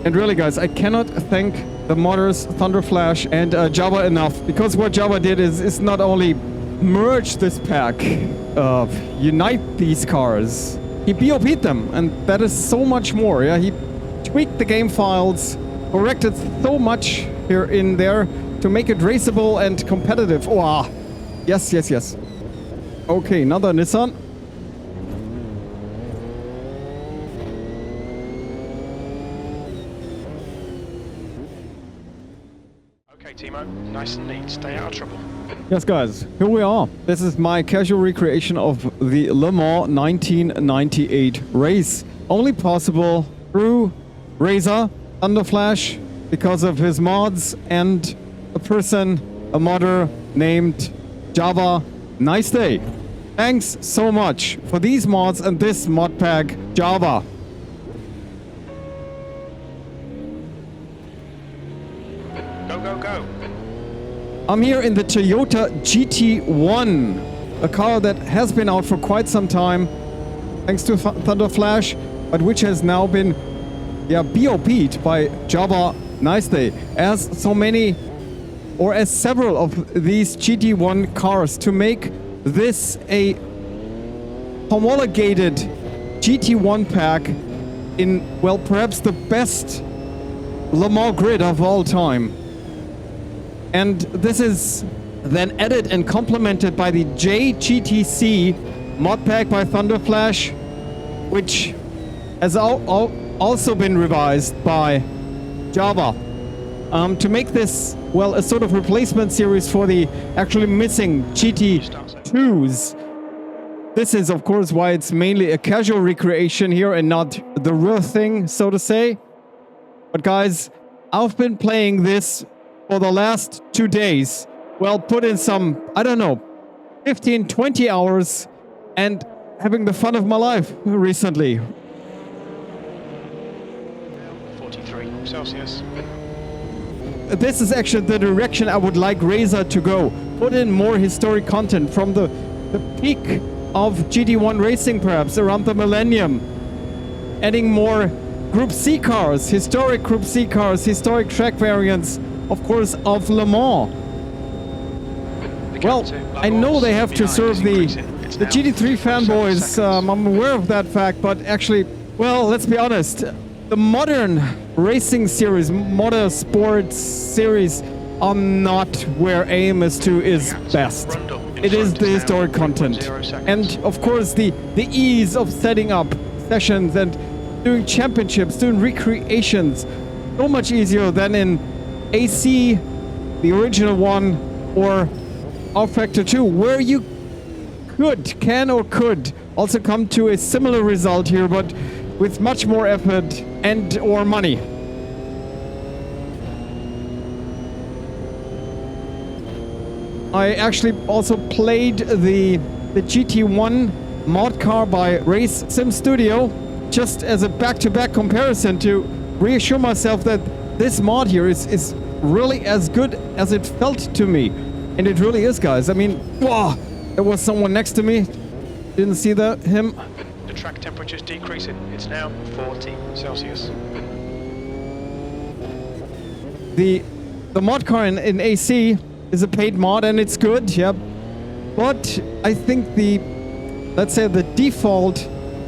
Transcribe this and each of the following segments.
And really, guys, I cannot thank the modders Thunderflash and Java enough, because what Java did is not only merge this pack, unite these cars, he BOP'd them, and that is so much more. Yeah, he tweaked the game files, corrected so much here in there to make it raceable and competitive. Wow. Yes, yes, yes. Okay, another Nissan. Okay, Timo, nice and neat. Stay out of trouble. Yes, guys, here we are. This is my casual recreation of the Le Mans 1998 race. Only possible through Razor, Thunderflash, because of his mods, and a modder named Javaniceday. Thanks so much for these mods and this mod pack, Java. Go, go, go. I'm here in the Toyota GT1, a car that has been out for quite some time, thanks to Thunderflash, but which has now been BOP'd by Javaniceday, as so many, or as several of these GT1 cars, to make this a homologated GT1 pack in, well, perhaps the best Le Mans grid of all time. And this is then added and complemented by the JGTC mod pack by Thunderflash, which has also been revised by Java to make this, well, a sort of replacement series for the actually missing GT2s. This is, of course, why it's mainly a casual recreation here and not the real thing, so to say. But guys, I've been playing this for the last 2 days. Well, put in some, I don't know, 15, 20 hours and having the fun of my life recently. 43 Celsius. This is actually the direction I would like Razor to go. Put in more historic content from the peak of GT1 racing, perhaps around the millennium. Adding more Group C cars, historic Group C cars, historic track variants, of course, of Le Mans. Well, I know they have to serve the GT3 fanboys. I'm aware of that fact, but actually, well, let's be honest. The modern racing series, motorsports series, are not where AMS2 is best. It is the historic content. And of course, the ease of setting up sessions and doing championships, doing recreations, so much easier than in AC, the original one, or R-Factor 2, where you can also come to a similar result here, but with much more effort and or money. I actually also played the GT1 mod car by Race Sim Studio, just as a back-to-back comparison to reassure myself that this mod here is really as good as it felt to me. And it really is, guys. I mean, wow, there was someone next to me. Didn't see him. The track temperature is decreasing. It's now 40 Celsius. The mod car in AC is a paid mod, and it's good, yeah. But I think let's say the default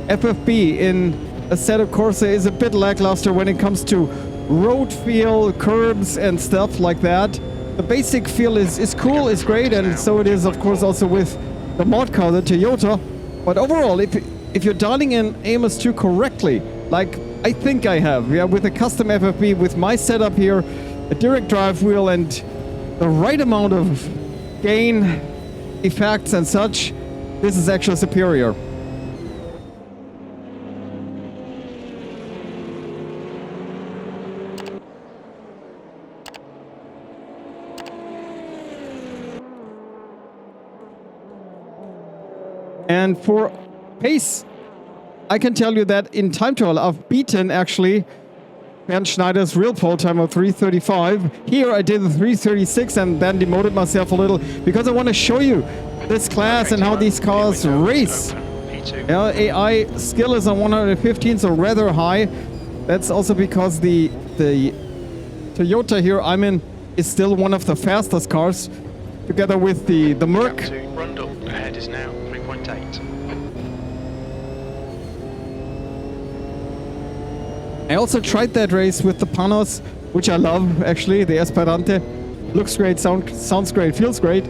FFB in Assetto Corsa is a bit lackluster when it comes to road feel, curbs, and stuff like that. The basic feel is cool, is great, and so it is, of course, also with the mod car, the Toyota. But overall, if you're dialing in AMS2 correctly, like I think I have, yeah, with a custom FFB, with my setup here, a direct drive wheel, and the right amount of gain, effects, and such, this is actually superior. And for pace, I can tell you that in time trial, I've beaten actually Bernd Schneider's real pole time of 3:35. Here I did the 3:36 and then demoted myself a little because I want to show you this class and how these cars race. AI skill is on 115, so rather high. That's also because the Toyota here I'm in is still one of the fastest cars, together with the Merc. Gap to Rundle ahead is now 3.8. I also tried that race with the Panos, which I love actually, the Esperante. Looks great, sounds great, feels great.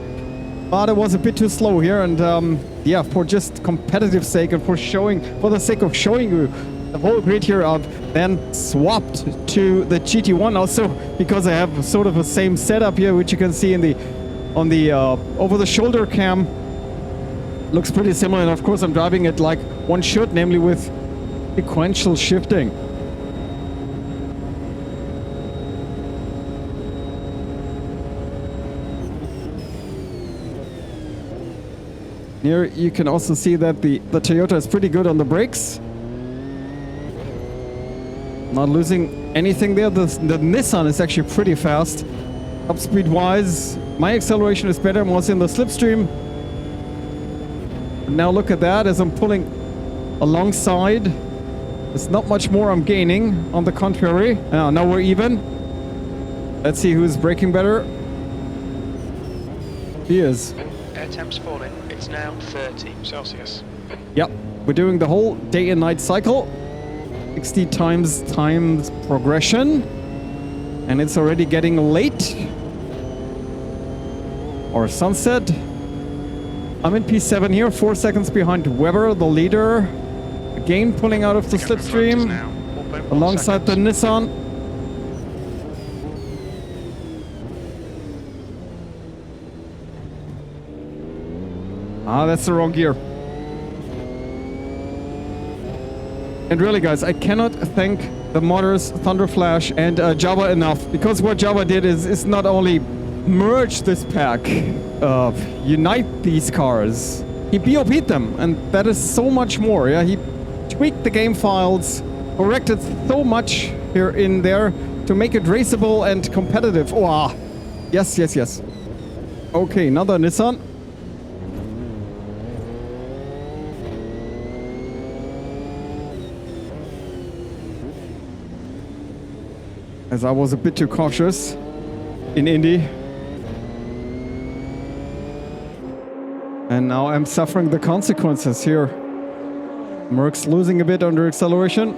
But it was a bit too slow here, and yeah, for just competitive sake and for the sake of showing you the whole grid here, I've then swapped to the GT1 also because I have sort of the same setup here, which you can see in on the over-the-shoulder cam. Looks pretty similar, and of course I'm driving it like one should, namely with sequential shifting. Here you can also see that the Toyota is pretty good on the brakes. Not losing anything there. The Nissan is actually pretty fast. Top speed wise, my acceleration is better. I'm also in the slipstream. Now look at that as I'm pulling alongside. There's not much more I'm gaining, on the contrary. Now we're even. Let's see who's braking better. He is. Air temp's falling. It's now 30 Celsius. Yep, we're doing the whole day and night cycle. 60 times progression. And it's already getting late. Or sunset. I'm in P7 here, 4 seconds behind Weber, the leader. Again pulling out of the slipstream. Alongside the Nissan. Ah, that's the wrong gear. And really, guys, I cannot thank the modders, Thunderflash and Java enough, because what Java did is not only merge this pack, unite these cars, he BOP'd them, and that is so much more. Yeah, he tweaked the game files, corrected so much here in there to make it raceable and competitive. Oh, ah. Yes, yes, yes. Okay, another Nissan. As I was a bit too cautious in Indy. And now I'm suffering the consequences here. Merc's losing a bit under acceleration.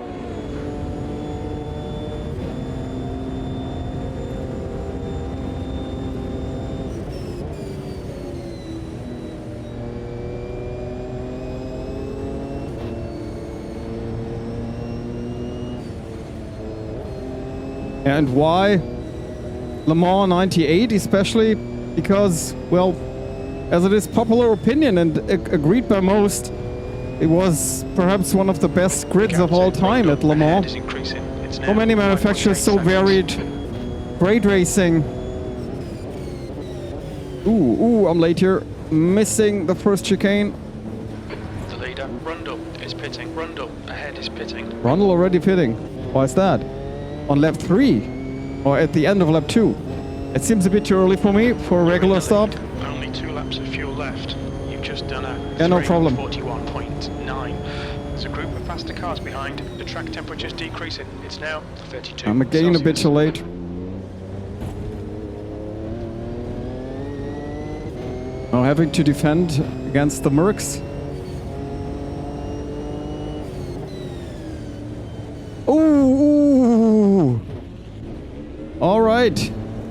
And why Le Mans 98 especially? Because, well, as it is popular opinion and agreed by most, it was perhaps one of the best grids of all time at Le Mans. So many manufacturers, so varied, great racing. Ooh, I'm late here, missing the first chicane. The leader, Rundle, is pitting. Rundle ahead is pitting. Rundle already pitting. Why is that? On lap 3, or at the end of lap 2. It seems a bit too early for me for a regular stop. Only 2 laps of fuel left. You've just done a yeah, no problem. 41.9. There's a group of faster cars behind. The track temperature's decreasing. It's now 32 I'm again Celsius. a bit too late. Now having to defend against the Mercs. Ooh! All right,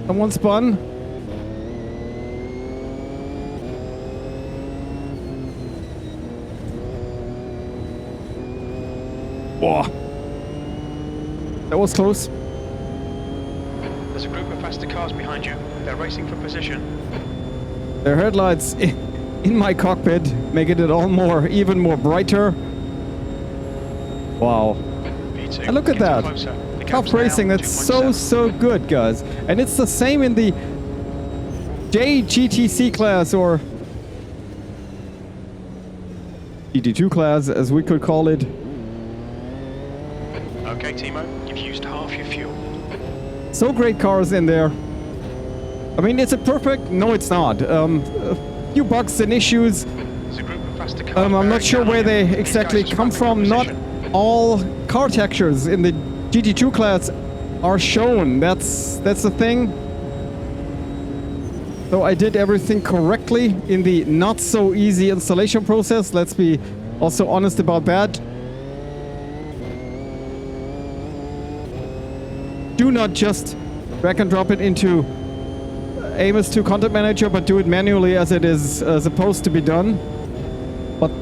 someone spun. Whoa. That was close. There's a group of faster cars behind you. They're racing for position. Their headlights in my cockpit making it all even more brighter. Wow. And look at that. Top racing, that's so good, guys. And it's the same in the JGTC class, or GT2 class, as we could call it. Okay, Timo, you've used half your fuel. So great cars in there. I mean, is it perfect? No, it's not. A few bugs and issues. There's a group of faster cars I'm not sure where they exactly come from. Not all car textures in the GT2 class are shown. That's the thing. So I did everything correctly in the not so easy installation process. Let's be also honest about that. Do not just drag and drop it into Amos 2 Content Manager, but do it manually as it is supposed to be done. But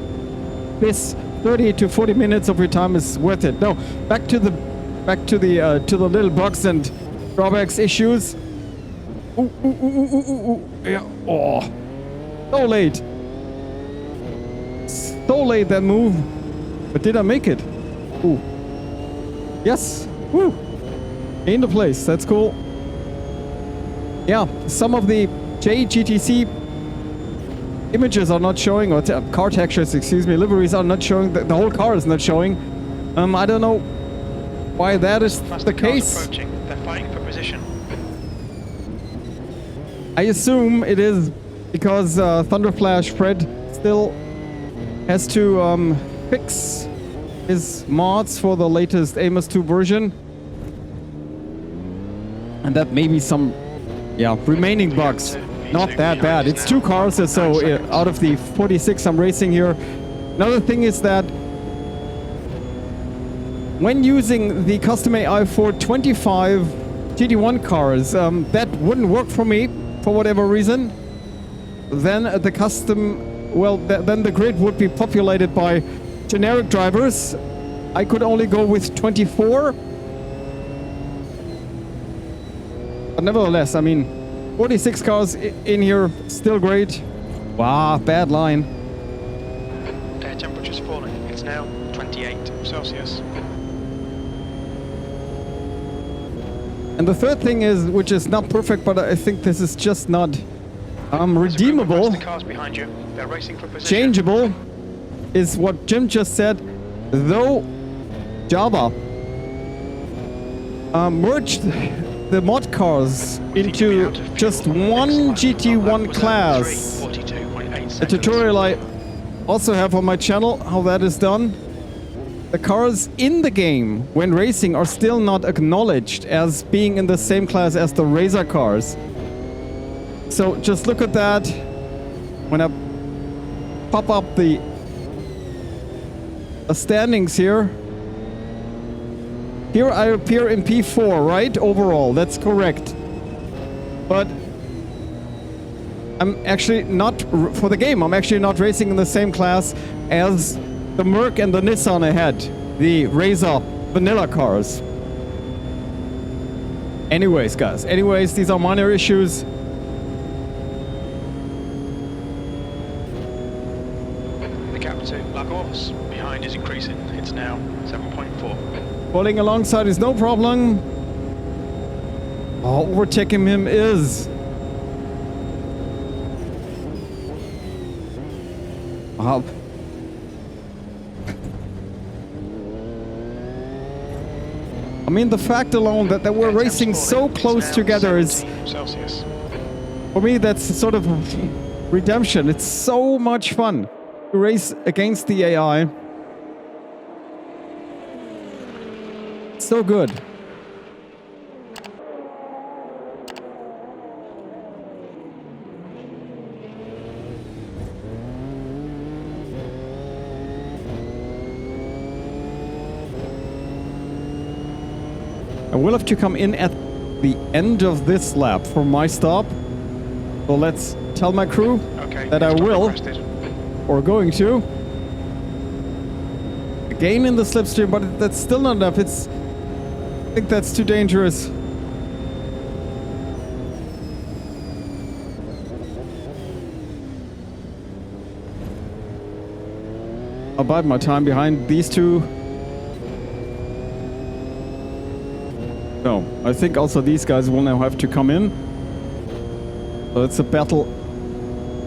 this 30 to 40 minutes of your time is worth it. No, back to the little bugs and drawbacks issues. Ooh, ooh, ooh, ooh, ooh, ooh. Yeah. Oh, so late. So late that move. But did I make it? Ooh. Yes. Woo. In the place. That's cool. Yeah, some of the JGTC images are not showing, or car textures, excuse me, liveries are not showing. The whole car is not showing. I don't know why that is the case. They're fighting for position. I assume it is because Thunderflash Fred still has to fix his mods for the latest Amos 2 version. And that may be some, yeah, remaining bugs. Not that bad. It's 2 cars or so out of the 46 I'm racing here. Another thing is that when using the custom AI for 25 GT1 cars, that wouldn't work for me for whatever reason. Then the custom, well, then the grid would be populated by generic drivers. I could only go with 24. But nevertheless, I mean, 46 cars in here, still great. Wow, bad line. Air temperature's falling. It's now 28 Celsius. And the third thing is, which is not perfect, but I think this is just not redeemable, The cars behind you. They're racing for position. changeable, is what Jim just said. Though Java merged the mod cars into just one GT1 class. A tutorial I also have on my channel, how that is done. The cars in the game, when racing, are still not acknowledged as being in the same class as the racer cars. So just look at that. When I pop up the standings here, here I appear in P4, right? Overall, that's correct. But I'm actually not, for the game, I'm actually not racing in the same class as the Merc and the Nissan ahead, the Razor vanilla cars. Anyways, guys, these are minor issues. The gap to Lagos behind is increasing. It's now 7.4. Falling alongside is no problem. Oh, overtaking him is. Wow. I mean, the fact alone that we're racing so close together is, Celsius. for me, that's sort of redemption. It's so much fun to race against the AI. So good. I will have to come in at the end of this lap for my stop. So let's tell my crew that I will, or going to, gain in the slipstream, but that's still not enough. I think that's too dangerous. I'll bide my time behind these two. No, I think also these guys will now have to come in. So it's a battle.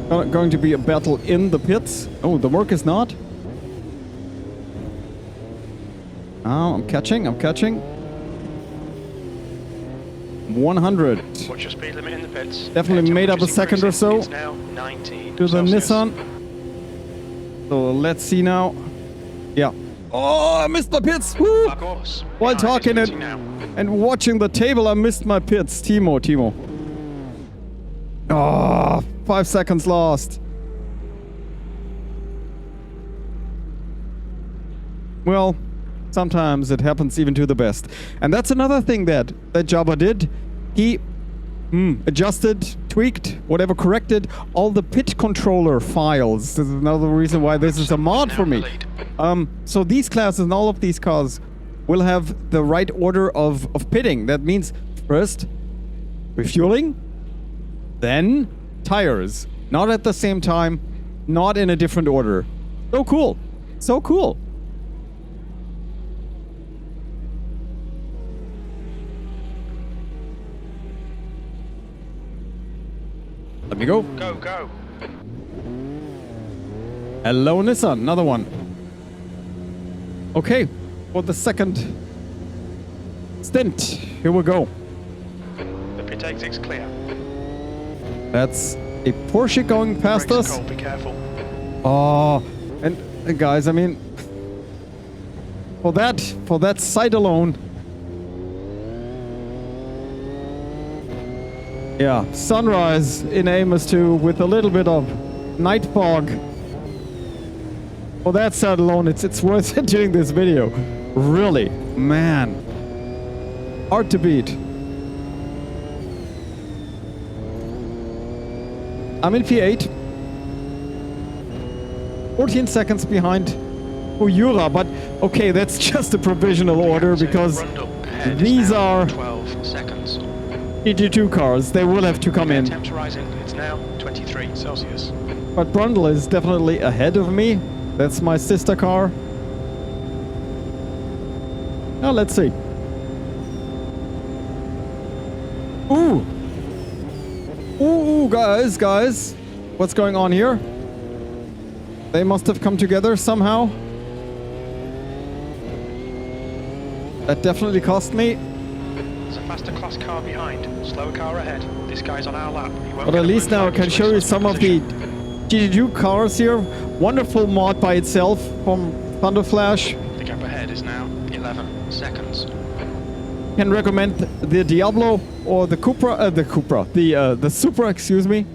Going to be a battle in the pits. Oh, the work is not. Oh, I'm catching. 100. What's your speed limit in the pits? Definitely made up a second or so It's now 19 to the Celsius. Nissan. So let's see now. Yeah, Oh, I missed my pits. Woo! Of course. While Behind is talking pitting now. and watching the table, I missed my pits. Timo. Oh, 5 seconds lost. Well, sometimes it happens even to the best. And that's another thing that Jabba did. He adjusted, tweaked, whatever, corrected all the pit controller files. This is another reason why this is a mod for me. So these classes and all of these cars will have the right order of pitting. That means first refueling, then tires. Not at the same time, not in a different order. So cool. So cool. Let me go. Go. Hello, Nissan. Another one. Okay. For the second stint. Here we go. The pit exit's clear. That's a Porsche going past Brakes are us. cold, be careful. Oh, and guys, I mean, for that sight alone. Yeah, sunrise in Amos 2 with a little bit of night fog. For that side alone, it's worth it doing this video. Really, man. Hard to beat. I'm in P8. 14 seconds behind Uyura, but okay, that's just a provisional order because these are 12 seconds. GT2 cars. They will have to come in. Temps rising. It's now 23 Celsius. But Brundle is definitely ahead of me. That's my sister car. Now let's see. Ooh, guys. What's going on here? They must have come together somehow. That definitely cost me. There's a faster class car behind. Slower car ahead. This guy's on our lap. But at least now I can show you some of the GT2 cars here. Wonderful mod by itself from Thunderflash. The gap ahead is now 11 seconds. Can recommend the Diablo or the Supra, excuse me.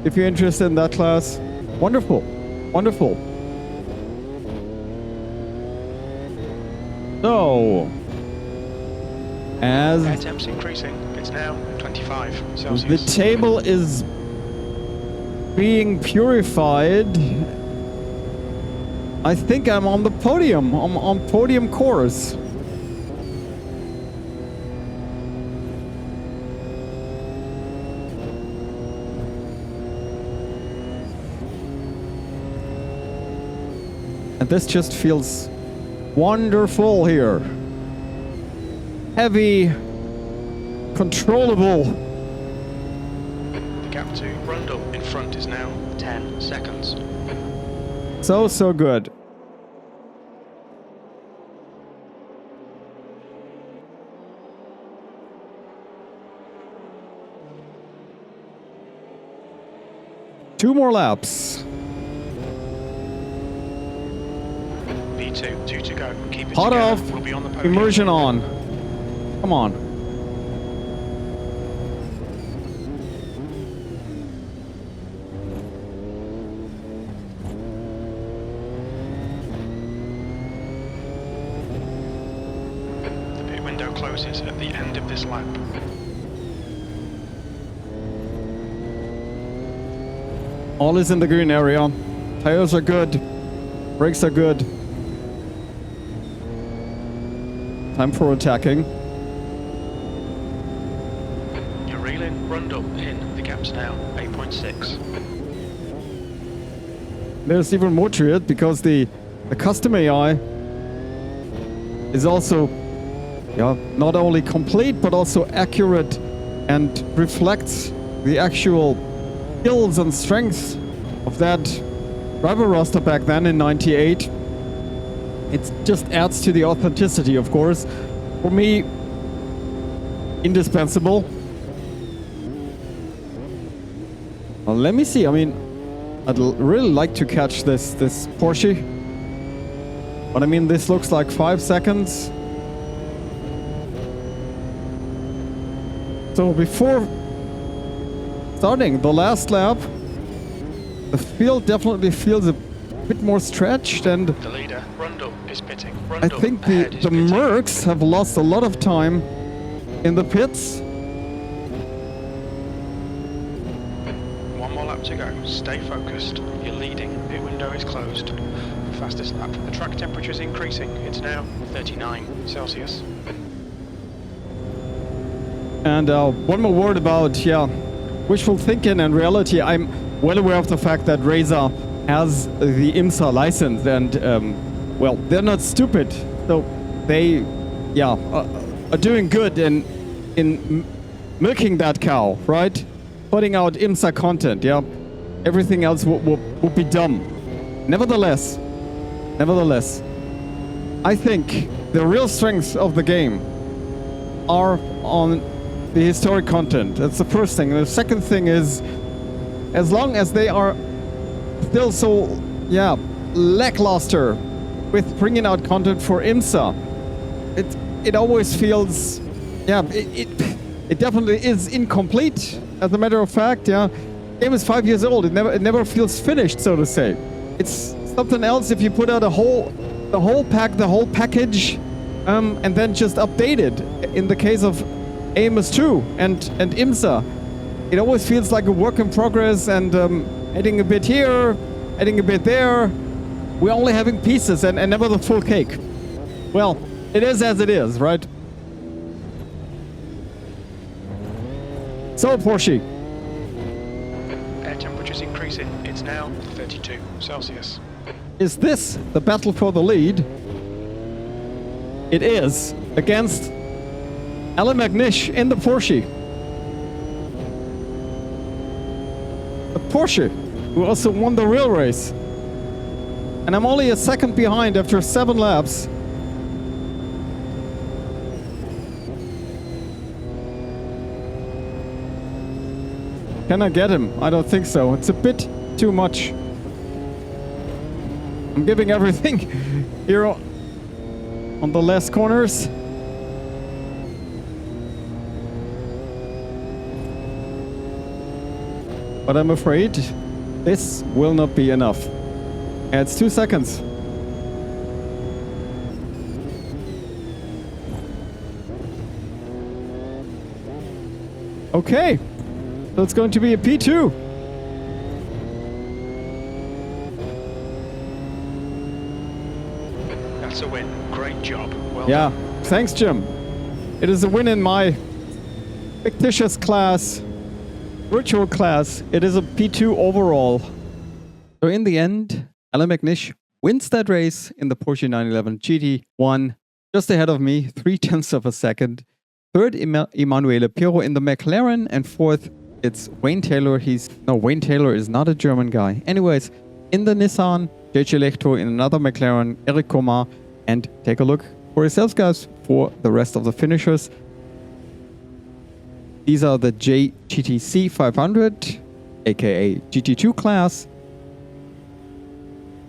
If you're interested in that class. Wonderful. So, as Air temps increasing, it's now 25 Celsius. the table is being purified, I think I'm on the podium. I'm on podium course. And this just feels wonderful here. Heavy, controllable. The gap to Brundle in front is now 10 seconds. So good. Two more laps. V2, 2 to go. Keep it Hot together. off. We'll be on the podium. Immersion on. Come on. The pit window closes at the end of this lap. All is in the green area. Tires are good. Brakes are good. Time for attacking. You're reeling Brundle in. The gap's now 8.6. There's even more to it because the custom AI is also not only complete but also accurate and reflects the actual skills and strengths of that driver roster back then in '98. It just adds to the authenticity, of course. For me, indispensable. Well, let me see. I mean, I'd really like to catch this Porsche. But I mean, this looks like 5 seconds. So before starting the last lap, the field definitely feels a bit more stretched, and The leader, Rundle, is pitting. I Rundle think ahead the is pitting. Mercs have lost a lot of time in the pits. One more lap to go. Stay focused. You're leading. Pit window is closed. Fastest lap. The track temperature is increasing. It's now 39 Celsius. And one more word about, wishful thinking and reality. I'm well aware of the fact that Razer has the IMSA license, and well, they're not stupid. So they, are doing good in milking that cow, right? Putting out IMSA content, Everything else would be dumb. Nevertheless, I think the real strengths of the game are on the historic content. That's the first thing. The second thing is, as long as they are still so, lackluster with bringing out content for IMSA, it always feels, it definitely is incomplete. As a matter of fact, game is 5 years old. It never feels finished, so to say. It's something else if you put out the whole package, and then just update it. In the case of AMS2 and IMSA, it always feels like a work in progress, and adding a bit here, adding a bit there. We're only having pieces and never the full cake. Well, it is as it is, right? So, Porsche. Air temperature's increasing. It's now 32 Celsius. Is this the battle for the lead? It is, against Alan McNish in the Porsche. The Porsche, who also won the real race. And I'm only a second behind after 7 laps. Can I get him? I don't think so. It's a bit too much. I'm giving everything here on the last corners. But I'm afraid this will not be enough. And it's 2 seconds. Okay, so it's going to be a P2. That's a win. Great job. Well Yeah, done. thanks, Jim. It is a win in my fictitious class, virtual class. It is a P2 overall. So in the end, Alan McNish wins that race in the Porsche 911 GT1, just ahead of me, 0.3 of a second. Third, Emanuele Pirro in the McLaren, and fourth, it's Wayne Taylor. Wayne Taylor is not a German guy. Anyways, in the Nissan, JJ Lehto in another McLaren, Eric Comar, and take a look for yourselves, guys, for the rest of the finishers. These are the JGTC 500, aka GT2 class.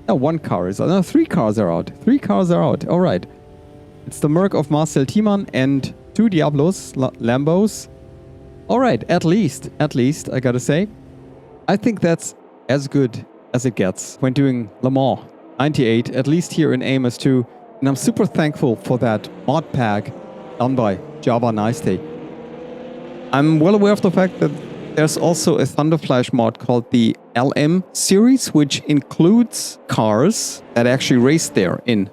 No, 1 car is out. No, 3 cars are out. 3 cars are out. All right. It's the Merc of Marcel Thiemann and 2 Diablos, Lambos. All right, at least, I gotta say. I think that's as good as it gets when doing Le Mans 98, at least here in AMS2. And I'm super thankful for that mod pack done by Javaniceday. I'm well aware of the fact that there's also a Thunderflash mod called the LM series, which includes cars that actually raced there in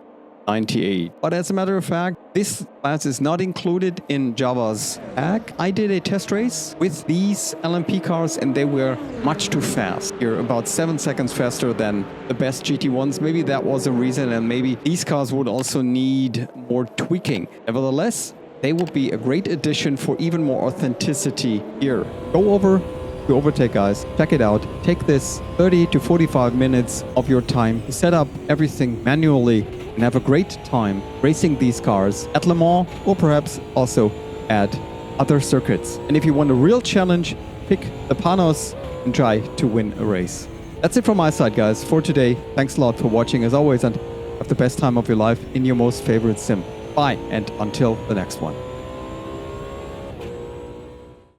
98. But as a matter of fact, this class is not included in Java's pack. I did a test race with these LMP cars and they were much too fast. You're about 7 seconds faster than the best GT1s. Maybe that was a reason, and maybe these cars would also need more tweaking. Nevertheless, they would be a great addition for even more authenticity here. Go over to OverTake, guys. Check it out. Take this 30 to 45 minutes of your time to set up everything manually and have a great time racing these cars at Le Mans, or perhaps also at other circuits. And if you want a real challenge, pick the Panos and try to win a race. That's it from my side, guys, for today. Thanks a lot for watching as always, and Have the best time of your life in your most favorite sim. Bye, and until the next one.